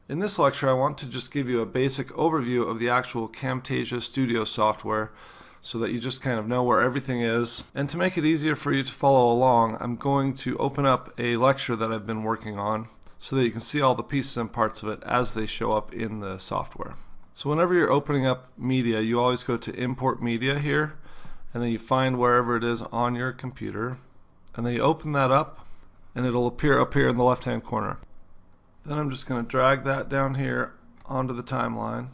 In this lecture, I want to just give you a basic overview of the actual Camtasia Studio software so that you just kind of know where everything is. And to make it easier for you to follow along, I'm going to open up a lecture that I've been working on so that you can see all the pieces and parts of it as they show up in the software. So whenever you're opening up media, you always go to Import Media here, and then you find wherever it is on your computer, and then you open that up, and it'll appear up here in the left-hand corner. Then I'm just going to drag that down here onto the timeline,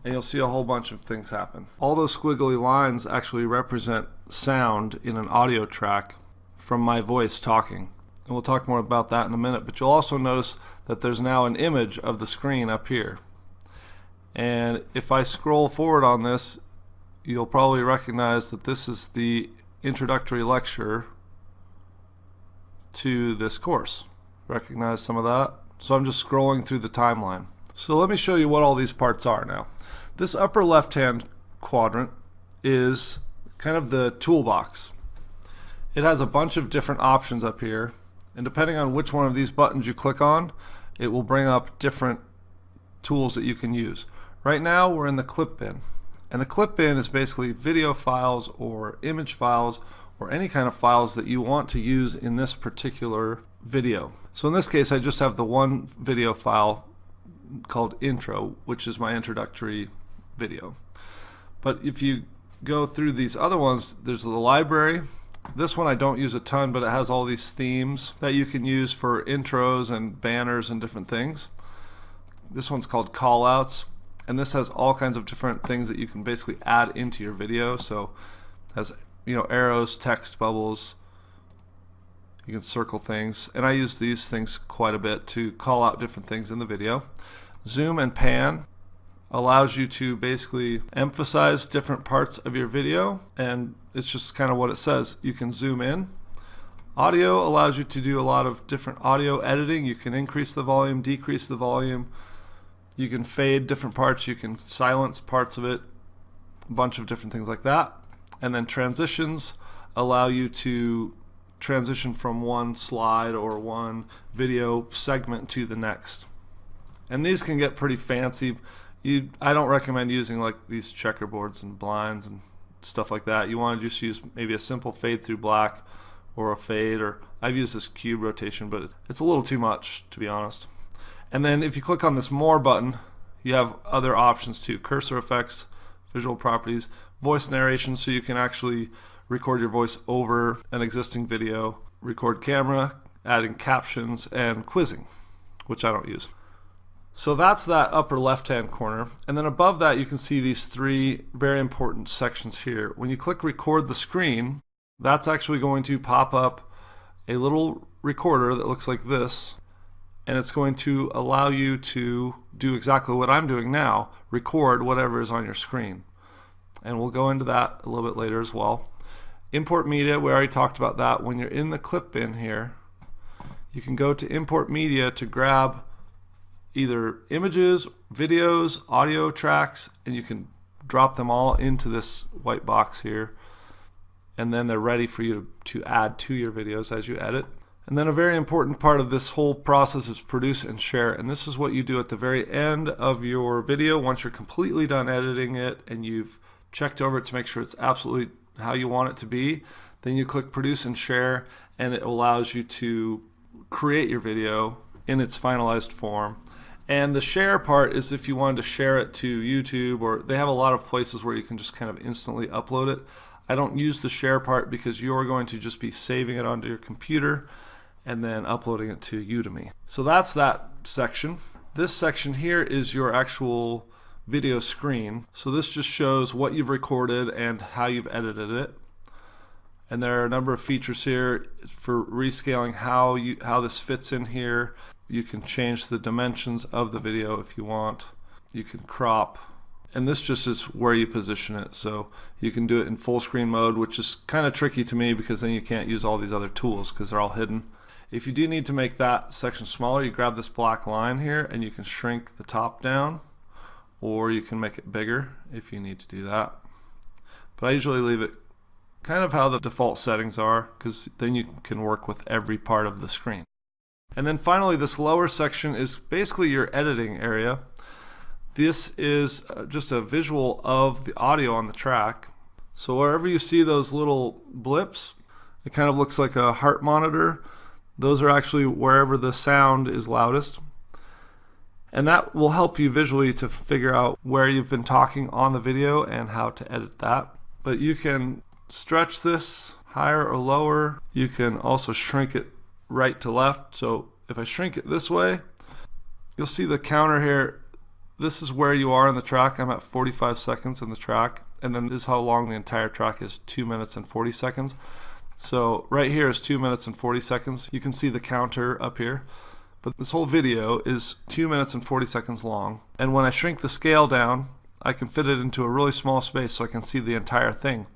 and you'll see a whole bunch of things happen. All those squiggly lines actually represent sound in an audio track from my voice talking. And we'll talk more about that in a minute, but you'll also notice that there's now an image of the screen up here. And if I scroll forward on this, you'll probably recognize that this is the introductory lecture to this course. Recognize some of that? So I'm just scrolling through the timeline. So let me show you what all these parts are now. This upper left-hand quadrant is kind of the toolbox. It has a bunch of different options up here, and depending on which one of these buttons you click on, it will bring up different tools that you can use. Right now we're in the clip bin, and the clip bin is basically video files or image files or any kind of files that you want to use in this particular video. So in this case I just have the one video file called intro, which is my introductory video. But if you go through these other ones, there's the library. This one I don't use a ton, but it has all these themes that you can use for intros and banners and different things. This one's called callouts, and this has all kinds of different things that you can basically add into your video. So it has, you know, arrows, text bubbles. You can circle things, and I use these things quite a bit to call out different things in the video. Zoom and pan allows you to basically emphasize different parts of your video, and it's just kind of what it says. You can zoom in. Audio allows you to do a lot of different audio editing. You can increase the volume, decrease the volume. You can fade different parts. You can silence parts of it. A bunch of different things like that. And then transitions allow you to transition from one slide or one video segment to the next. And these can get pretty fancy. I don't recommend using like these checkerboards and blinds and stuff like that. You want to just use maybe a simple fade through black or a fade, or I've used this cube rotation, but it's a little too much, to be honest. And then if you click on this more button, you have other options too: cursor effects, visual properties, voice narration, so you can actually record your voice over an existing video, record camera, adding captions, and quizzing, which I don't use. So that's that upper left-hand corner, and then above that you can see these three very important sections here. When you click record the screen, that's actually going to pop up a little recorder that looks like this, and it's going to allow you to do exactly what I'm doing now, record whatever is on your screen. And we'll go into that a little bit later as well. Import media, we already talked about that. When you're in the clip bin here, you can go to import media to grab either images, videos, audio tracks, and you can drop them all into this white box here, and then they're ready for you to add to your videos as you edit. And then a very important part of this whole process is produce and share, and this is what you do at the very end of your video once you're completely done editing it and you've checked over it to make sure it's absolutely how you want it to be. Then you click produce and share, and it allows you to create your video in its finalized form. And the share part is if you wanted to share it to YouTube, or they have a lot of places where you can just kind of instantly upload it. I don't use the share part because you're going to just be saving it onto your computer and then uploading it to Udemy. So that's that section. This section here is your actual video screen. So this just shows what you've recorded and how you've edited it. And there are a number of features here for rescaling how this fits in here. You can change the dimensions of the video if you want. You can crop. And this just is where you position it. So you can do it in full screen mode, which is kind of tricky to me because then you can't use all these other tools because they're all hidden. If you do need to make that section smaller, you grab this black line here and you can shrink the top down, or you can make it bigger if you need to do that. But I usually leave it kind of how the default settings are, because then you can work with every part of the screen. And then finally, this lower section is basically your editing area. This is just a visual of the audio on the track. So wherever you see those little blips, it kind of looks like a heart monitor. Those are actually wherever the sound is loudest. And that will help you visually to figure out where you've been talking on the video and how to edit that. But you can stretch this higher or lower. You can also shrink it right to left. So if I shrink it this way, you'll see the counter here. This is where you are in the track. I'm at 45 seconds in the track, and then this is how long the entire track is, 2 minutes and 40 seconds. So right here is 2 minutes and 40 seconds. You can see the counter up here, but this whole video is 2 minutes and 40 seconds long. And when I shrink the scale down, I can fit it into a really small space so I can see the entire thing.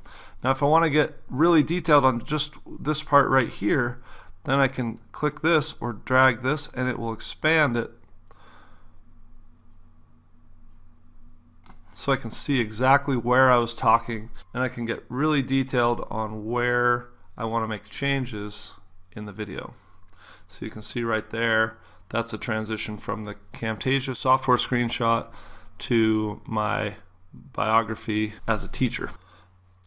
Now if I want to get really detailed on just this part right here, then I can click this or drag this and it will expand it so I can see exactly where I was talking, and I can get really detailed on where I want to make changes in the video. So you can see right there, that's a transition from the Camtasia software screenshot to my biography as a teacher.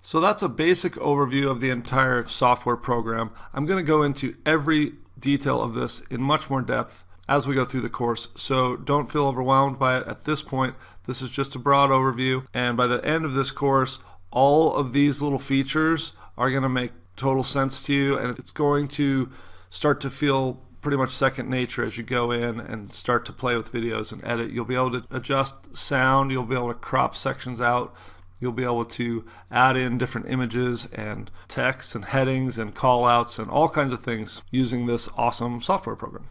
So that's a basic overview of the entire software program. I'm going to go into every detail of this in much more depth as we go through the course, so don't feel overwhelmed by it at this point. This is just a broad overview, and by the end of this course, all of these little features are going to make total sense to you, and it's going to start to feel pretty much second nature as you go in and start to play with videos and edit. You'll be able to adjust sound, you'll be able to crop sections out, you'll be able to add in different images and text and headings and call outs and all kinds of things using this awesome software program.